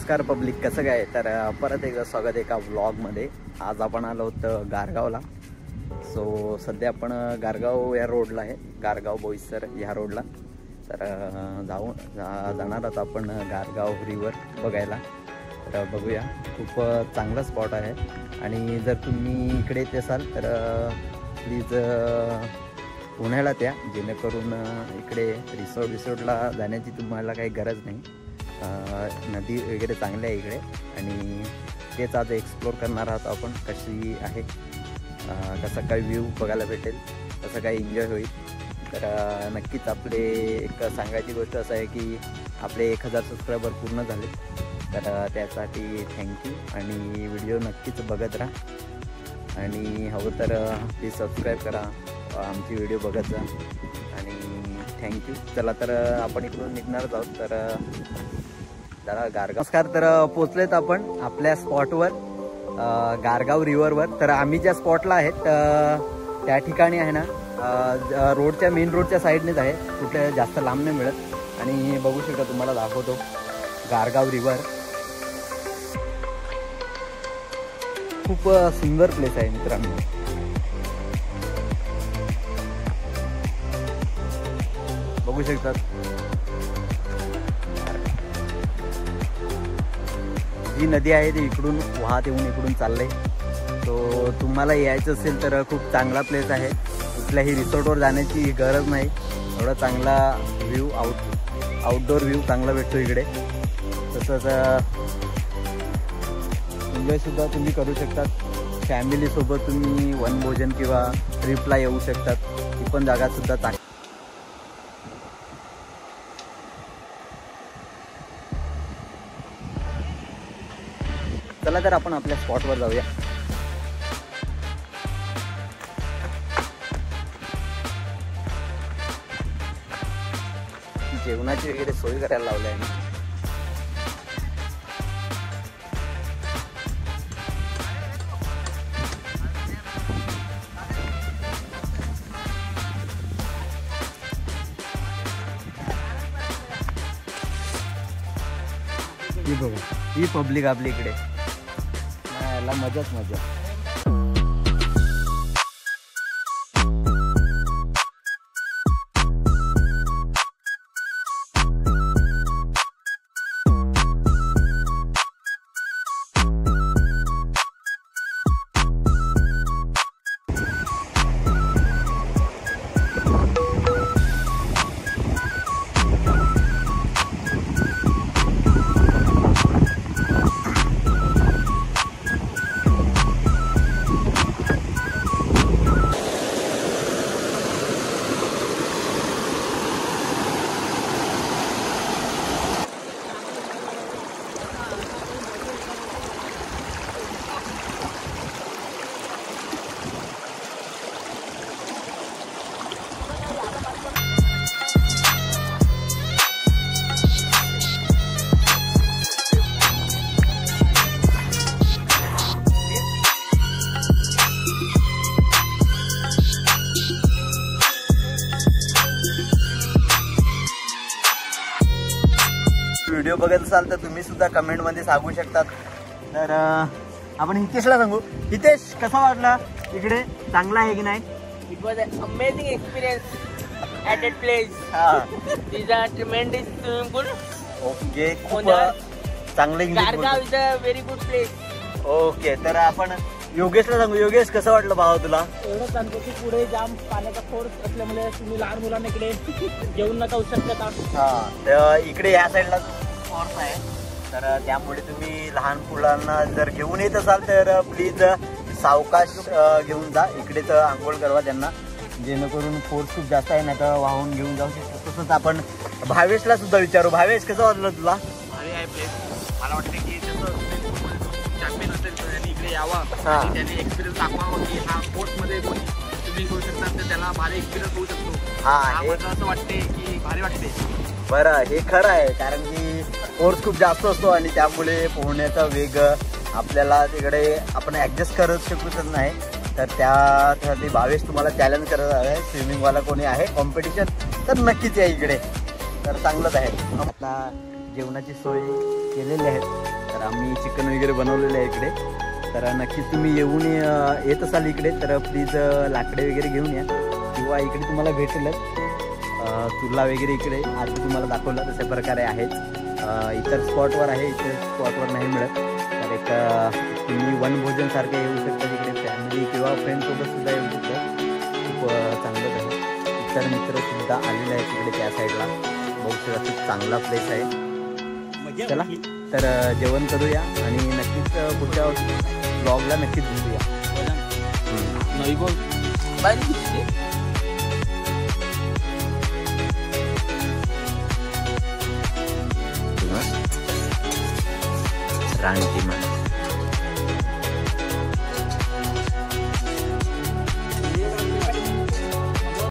नमस्कार पब्लिक, कसं काय? तर परत एकदा स्वागत एका व्लॉगमध्ये. आज आपण आलो होतो गारगावला. सो सध्या आपण गारगाव या रोडला आहे, गारगाव बोईसर ह्या रोडला. तर जाणार आहोत आपण गारगाव रिवर बघायला. तर बघूया, खूप चांगला स्पॉट आहे. आणि जर तुम्ही इकडे येत असाल तर प्लीज उन्हाळ्यात या, जेणेकरून इकडे रिसॉर्टला जाण्याची तुम्हाला काही गरज नाही. नदी वगैरे चांगली आहे इकडे. आणि तेच आज एक्सप्लोर करणार आहोत आपण, कशी आहे, कसा काय व्ह्यू बघायला भेटेल, कसं काय एन्जॉय होईल. तर नक्कीच आपले एक सांगायची गोष्ट असं आहे की आपले 1000 सबस्क्रायबर पूर्ण झाले. तर त्यासाठी थँक्यू. आणि व्हिडिओ नक्कीच बघत राहा आणि हवं तर प्लीज सबस्क्राईब करा, आमची व्हिडिओ बघत जा. आणि थँक्यू. चला तर आपण इकडून निघणारच आहोत. तर जरा गारगाव. नमस्कार. तर पोचलेत आपण आपल्या स्पॉटवर, गारगाव रिव्हरवर. तर आम्ही ज्या स्पॉटला आहेत त्या ठिकाणी आहे ना, रोडच्या मेन रोडच्या साईडनेच आहे, कुठे जास्त लांब नाही मिळत. आणि बघू शकता, तुम्हाला दाखवतो गारगाव रिव्हर. खूप सुंदर प्लेस आहे मित्रांनो. बघू शकतात, जी नदी आहे ती इकडून वाहत येऊन इकडून चाललंय. तो तुम्हाला यायचं असेल तर खूप चांगला प्लेस आहे. कुठल्याही रिसॉर्टवर जाण्याची गरज नाही. एवढा चांगला व्ह्यू, आउटडोर व्ह्यू चांगला भेटतो इकडे. तसंच एन्जॉयसुद्धा तुम्ही करू शकतात. फॅमिलीसोबत तुम्ही वनभोजन किंवा ट्रिपला येऊ शकतात. ही पण जागासुद्धा चांगली. चला तर आपण आपल्या स्पॉटवर जाऊया. जेवणाची वगैरे सोय करायला लावली आहे ना. ही बघा, ही पब्लिक आपली इकडे, याला मजाच मजा. व्हिडिओ बघत असाल तर तुम्ही सुद्धा कमेंट मध्ये सांगू शकतात. तर आपण हितेशला सांगू. हितेश, कसा वाटला इकडे? चांगला आहे की नाही? It was an amazing experience at that place. These are tremendous swimming pool. Okay, खूप चांगले. Gargaon is a very good place. Okay, तर आपण योगेशला सांगू. योगेश, कसं वाटलं भावा तुला? एवढं सांगतो की पुढे जाम पाण्याचा फोर्स असल्यामुळे तुम्ही लहान मुलांना इकडे घेऊन नका जाऊ शकता. तर इकडे या साईडला फोर्स आहे, तर त्यामुळे तुम्ही लहान मुलांना जर घेऊन येत असाल तर प्लीज सावकाश घेऊन जा. इकडेच आंघोळ करवा त्यांना, जेणेकरून फोर्स खूप जास्त आहे, नाही तर वाहून घेऊन जाऊ शकतो. तसंच आपण भावेशला सुद्धा विचारू. भावेश, कसं वाटलं तुला? भारी आहे प्लेस. मला वाटतं की चॅम्पियन असेल त्यांनी इकडे यावा आणि त्यांनी एक्सपिरियन्स दाखवावा की हा स्पोर्ट्समध्ये कोणी तुम्ही करू शकता, तर त्याला भारी एक्सपिरियन्स होऊ शकतो. मला असं वाटते की भारी वाटते. बरं, हे खरं आहे, कारण की फोर्स खूप जास्त असतो आणि त्यामुळे पोहण्याचा वेग आपल्याला तिकडे आपण ॲडजस्ट करत शकतच नाही. तर त्यासाठी भावेश तुम्हाला चॅलेंज करत आहे. स्विमिंगवाला कोणी आहे कॉम्पिटिशन तर नक्कीच या इकडे. तर चांगलंच आहे. आता जेवणाची सोय केलेली आहे. तर आम्ही चिकन वगैरे बनवलेलं आहे इकडे. तर नक्कीच तुम्ही येत असाल इकडे तर प्लीज लाकडे वगैरे घेऊन या, किंवा इकडे तुम्हाला भेटेलच चुला वगैरे इकडे आधी तुम्हाला दाखवलं तशा प्रकारे आहेच. इतर स्पॉटवर आहे, इतर स्पॉटवर नाही मिळत. तर एक तुम्ही वनभोजनसारखं येऊ शकता तिकडे, फॅमिली किंवा फ्रेंडसोबत सुद्धा येऊ शकता. खूप चांगलंच आहे. इतर मित्रसुद्धा आलेले आहेत तिकडे त्या साईडला. बहुत खूप चांगला प्लेस आहे. चला तर जेवण करूया आणि नक्कीच पुढच्या ब्लॉगला नक्कीच भेटूया. नाही बोल रानटी